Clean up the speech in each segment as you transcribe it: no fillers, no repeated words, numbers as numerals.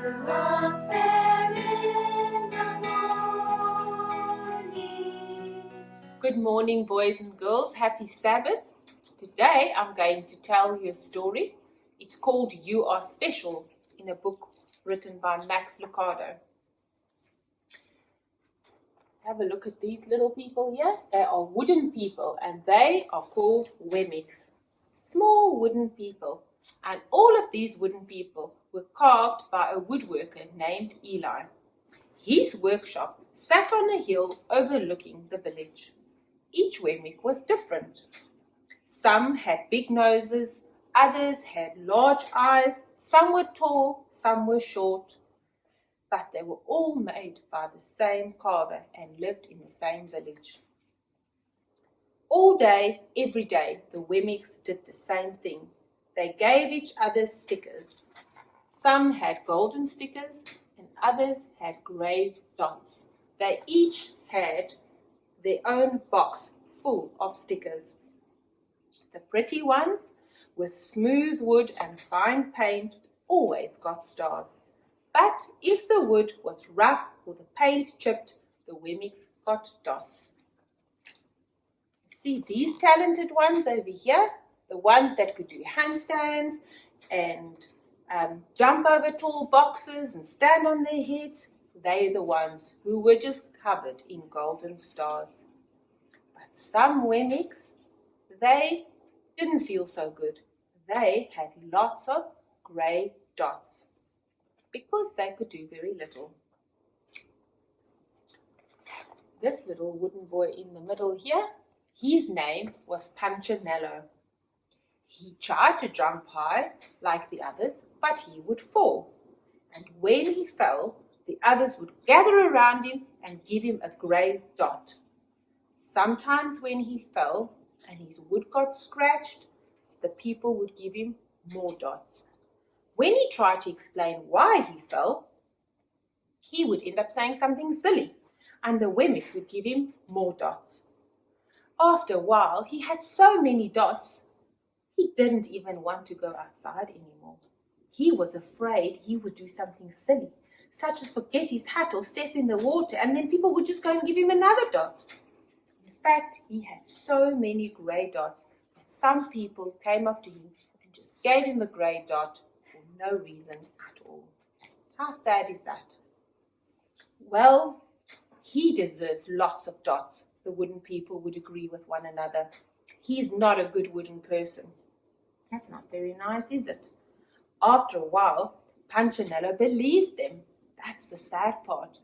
up there in the morning. Good morning, boys and girls. Happy Sabbath. Today I'm going to tell you a story. It's called You Are Special, in a book written by Max Lucado. Have a look at these little people here. They are wooden people and they are called Wemmicks. Small wooden people. And all of these wooden people were carved by a woodworker named Eli. His workshop sat on a hill overlooking the village. Each Wemmick was different. Some had big noses, others had large eyes, some were tall, some were short. But they were all made by the same carver and lived in the same village. All day, every day, the Wemmicks did the same thing. They gave each other stickers. Some had golden stickers and others had grey dots. They each had their own box full of stickers. The pretty ones, with smooth wood and fine paint, always got stars. But if the wood was rough or the paint chipped, the Wemmicks got dots. See these talented ones over here? The ones that could do handstands and jump over tall boxes and stand on their heads, they're the ones who were just covered in golden stars. But some Wemmicks, they didn't feel so good. They had lots of grey dots because they could do very little. This little wooden boy in the middle here, his name was Panchanello. He tried to jump high like the others, but he would fall. And when he fell, the others would gather around him and give him a grey dot. Sometimes when he fell and his wood got scratched, the people would give him more dots. When he tried to explain why he fell, he would end up saying something silly, and the Wemmicks would give him more dots. After a while, he had so many dots, he didn't even want to go outside anymore. He was afraid he would do something silly, such as forget his hat or step in the water, and then people would just go and give him another dot. In fact, he had so many grey dots that some people came up to him and just gave him a grey dot for no reason at all. How sad is that? Well, he deserves lots of dots, the wooden people would agree with one another. He's not a good wooden person. That's not very nice, is it? After a while, Panchanello believed them. That's the sad part.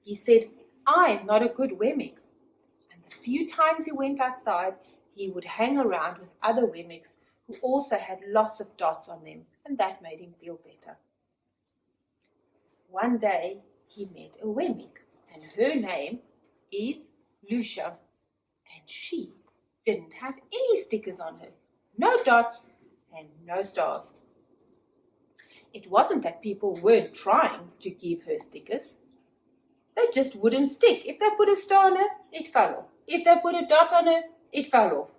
He said, I'm not a good Wemmick. And the few times he went outside, he would hang around with other Wemmicks who also had lots of dots on them, and that made him feel better. One day, he met a Wemmick, and her name is Lucha, and she didn't have any stickers on her, no dots and no stars. It wasn't that people weren't trying to give her stickers. They just wouldn't stick. If they put a star on her, it fell off. If they put a dot on her, it fell off.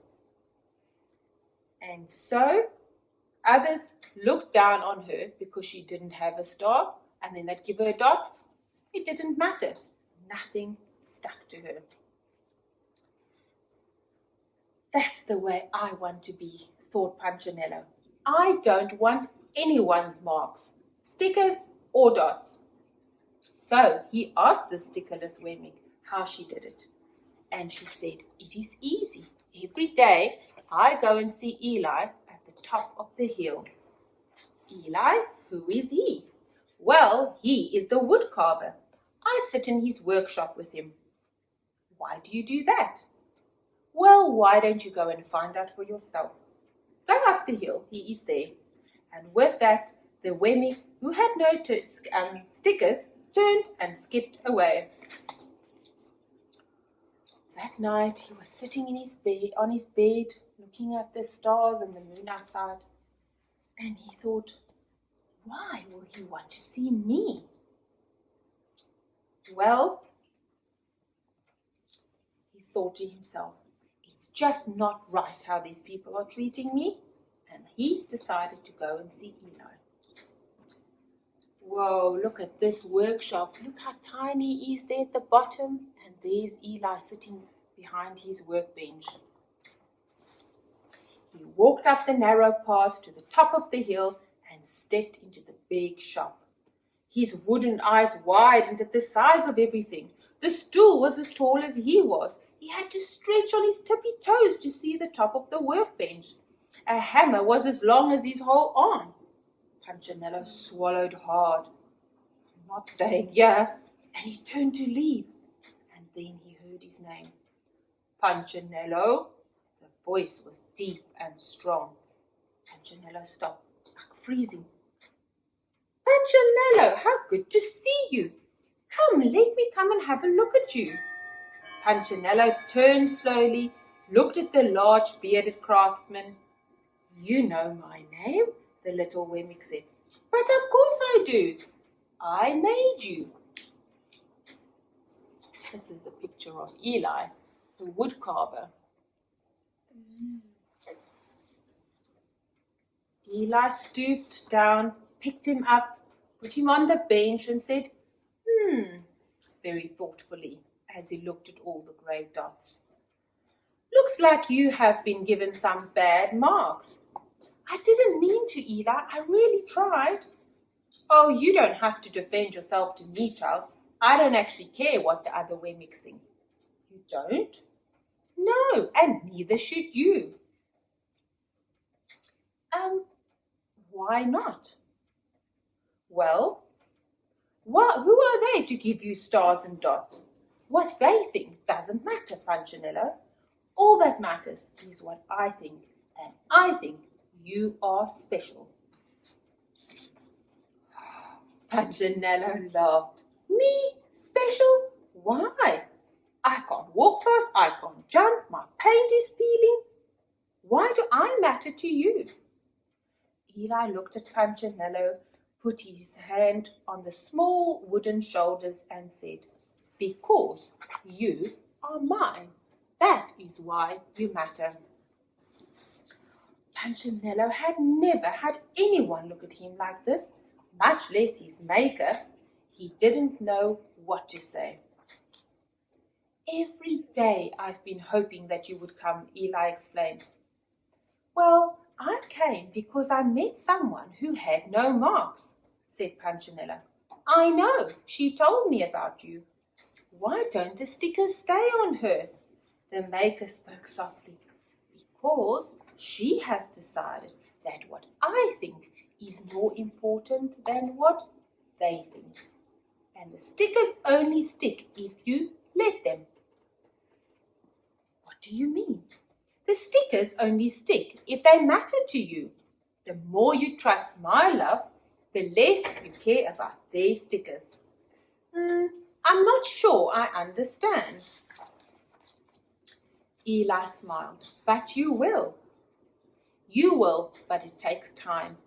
And so others looked down on her because she didn't have a star, and then they'd give her a dot. It didn't matter. Nothing stuck to her. That's the way I want to be, thought Panchanello. I don't want anyone's marks, stickers or dots. So he asked the stickerless Wemmick how she did it. And she said, it is easy. Every day I go and see Eli at the top of the hill. Eli? Who is he? Well, he is the wood carver. I sit in his workshop with him. Why do you do that? Well, why don't you go and find out for yourself? Go up the hill, he is there. And with that, the Wemmick, who had no stickers, turned and skipped away. That night, he was sitting on his bed, looking at the stars and the moon outside. And he thought, why will he want to see me? Well, he thought to himself, it's just not right how these people are treating me. And he decided to go and see Eli. Whoa, look at this workshop. Look how tiny he is there at the bottom. And there's Eli sitting behind his workbench. He walked up the narrow path to the top of the hill and stepped into the big shop. His wooden eyes widened at the size of everything. The stool was as tall as he was. He had to stretch on his tippy toes to see the top of the workbench. A hammer was as long as his whole arm. Panchanello swallowed hard. "I'm not staying here," and he turned to leave. And then he heard his name. "Panchanello." The voice was deep and strong. Panchanello stopped, like freezing. "Panchanello, how good to see you. Come, let me come and have a look at you." Panchanello turned slowly, looked at the large bearded craftsman. "You know my name?" the little Wemmicks said. "But of course I do. I made you." This is the picture of Eli, the wood carver. Eli stooped down, picked him up, put him on the bench and said, very thoughtfully as he looked at all the grey dots. "Looks like you have been given some bad marks." "I didn't mean to, Eli. I really tried." "Oh, you don't have to defend yourself to me, child. I don't actually care what the other Wemmicks think." "You don't?" "No, and neither should you." Why not?" "Well, who are they to give you stars and dots? What they think doesn't matter, Panchanello. All that matters is what I think, and I think you are special." Panchanello laughed. "Me? Special? Why? I can't walk fast, I can't jump, my paint is peeling. Why do I matter to you?" Eli looked at Panchanello, put his hand on the small wooden shoulders and said, "Because you are mine. That is why you matter." Panchanello had never had anyone look at him like this, much less his maker. He didn't know what to say. "Every day I've been hoping that you would come," Eli explained. "Well, I came because I met someone who had no marks," said Panchanello. "I know, she told me about you. Why don't the stickers stay on her?" The maker spoke softly. "Because she has decided that what I think is more important than what they think. And the stickers only stick if you let them." "What do you mean?" "The stickers only stick if they matter to you. The more you trust my love, the less you care about their stickers." I'm not sure I understand." Eli smiled. "But you will." "You will, but it takes time.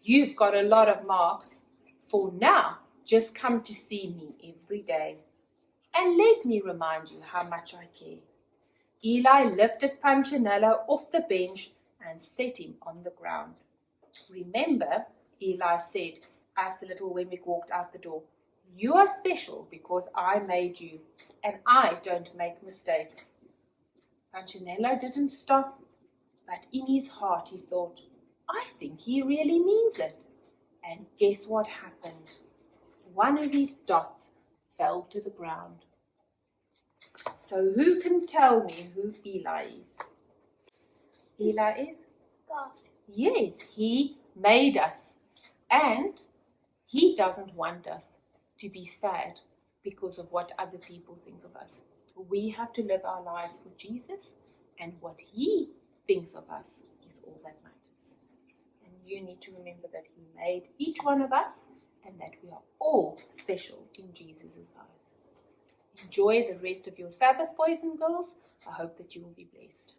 You've got a lot of marks. For now, just come to see me every day. And let me remind you how much I care." Eli lifted Panchanello off the bench and set him on the ground. "Remember," Eli said as the little Wemmick walked out the door, "you are special because I made you, and I don't make mistakes." Panchanello didn't stop, but in his heart he thought, "I think he really means it." And guess what happened? One of his dots fell to the ground. So who can tell me who Eli is? Eli is? God. Yes, he made us. And he doesn't want us to be sad because of what other people think of us. We have to live our lives for Jesus, and what he thinks of us is all that matters. And you need to remember that he made each one of us and that we are all special in Jesus' eyes. Enjoy the rest of your Sabbath, boys and girls. I hope that you will be blessed.